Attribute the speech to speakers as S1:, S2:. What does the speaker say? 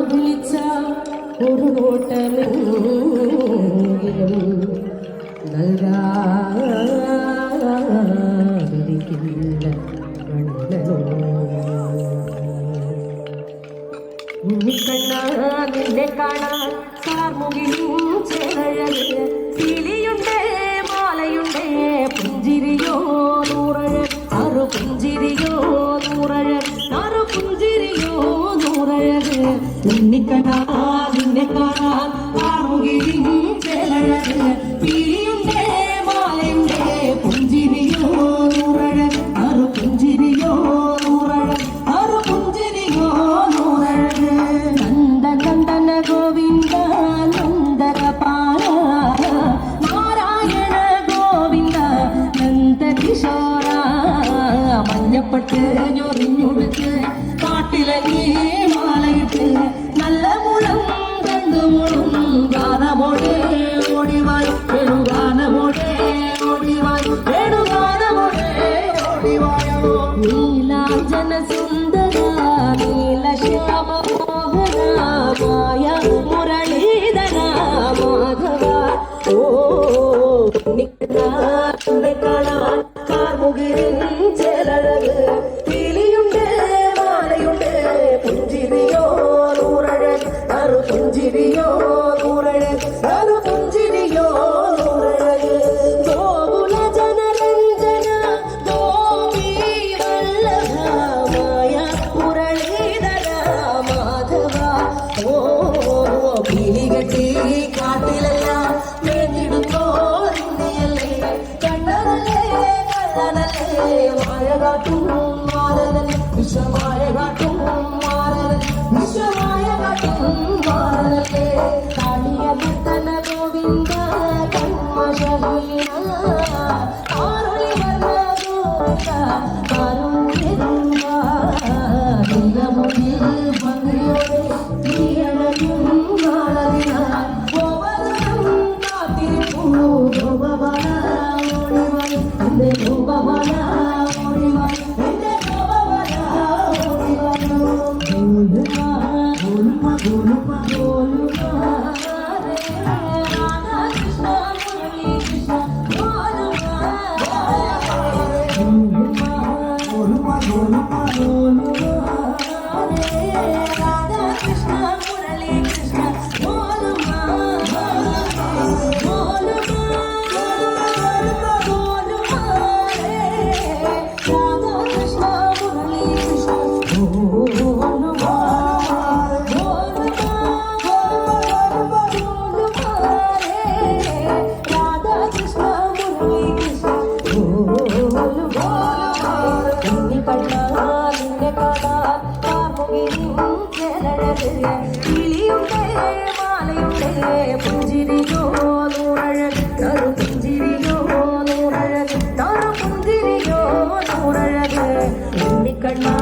S1: വിളിച്ച ഒരു നോട്ടമെങ്കിലും നൽകാതിരിക്കില്ല കണ്ണാ നിന്നെ കാണാൻ കാർമുകിലും ചേരഴക് കിളിയുണ്ടേ മാലയുണ്ടേ പുഞ്ചിരിയോ നൂറഴക് അറു പുഞ്ചിരിയോ നൂറഴക് അറു പുഞ്ചിരിയോ നൂറഴക് ഉണ്ണിക്കണ്ണാ നിന്നെ കാണാൻ കാർമുകിലും ചേരഴക് കിളിയുണ്ടേ മാലയുണ്ടേ പുഞ്ചിരിയോ നൂറഴക് അറു പുഞ്ചിരിയോ നൂറഴക് അറു പുഞ്ചിരിയോ നൂറഴക് നന്ദ നന്ദന ഗോവിന്ദ നന്ദകപാല നാരായണ ഗോവിന്ദ നന്ദകിശോര മഞ്ഞപ്പെട്ട് ഞൊറിഞ്ഞുടുത്ത് കാട്ടിലങ്ങി മാലയിട്ട് നല്ല മുളം കണ്ടുമുളും ഗാനമോടെ ഓടിവായി വെളുഗാനമോടെ ഓടിവായി വെളുഗാനമോടെ ഓടിവായോ നീലാഞ്ജന സുന്ദര നീലശ്യാമ മോഹന മായ മുരളീധര മാധവ ഓ നിന്നെ കാണാൻ കാർമുകിലിൻ ചേലഴക് കിളിയുണ്ട് മാലയുണ്ട് പുഞ്ചിരിയോ നൂറഴക് അറു പുഞ്ചിരിയോ നൂറഴക് അറു പുഞ്ചിരിയോ നൂറഴക് ഗോകുല ജനരഞ്ജന ഗോപീ വല്ലഭ മായ മുരളീധര മാധവ ഓ കിളികെട്ടി കാട്ടിലെല്ലാം മേഞ്ഞിടുന്നോ നിന്നെയല്ലേ കണ്ണനല്ലേ കള്ളനല്ലേ മായ കാട്ടും മാറനല്ലേ വിശ്വമായ കാട്ടും മാറനല്ലേ വിശ്വമായ കാട്ടും മാറനല്ലേ കാളിയ നർത്തന ഗോവിന്ദ കന്മശഹീന ആരുളി വർണ്ണ ഗോവിന്ദ കാരുണ്യരൂപ ദിനമുന്നിൽ ഭംഗിയോടെ നീയണയും നാളതിനാൽ ഗോവനം കാത്തിരിപ്പൂ ഗോപവന ഓടിവായി എന്റെ ഗോപവന ഓടിവായി എന്റെ ഗോപവന ഓടിവായോ ഗോലുമാ ഗോലുമാ ഗോലുമാ ഗോലുമാ രാധാ കൃഷ്ണ മുരളി കൃഷ്ണ ഗോലുമാ ഗോലുമാ ഗോലുമാ ഗോലുമാ ഗോലുമാ രാധാ കൃഷ്ണ മുരളി കൃഷ്ണ ഗോലുമാ ഗോലുമാ ഗോലുമാ രാധാ കൃഷ്ണ മുരളി കൃഷ്ണ ഗോലുമാ രാധാ കൃഷ്ണ മുരളി കൃഷ്ണ ഗോലുമാ ഉണ്ണിക്കണ്ണാ നിന്നെ കാണാൻ കാർമുകിലിൻ ചേലഴക് കിളിയുണ്ടേ മാലയുണ്ടേ പുഞ്ചിരിയോ നൂറഴക് നറു പുഞ്ചിരിയോ നൂറഴക് നറു പുഞ്ചിരിയോ നൂറഴക് ഉണ്ണിക്കണ്ണാ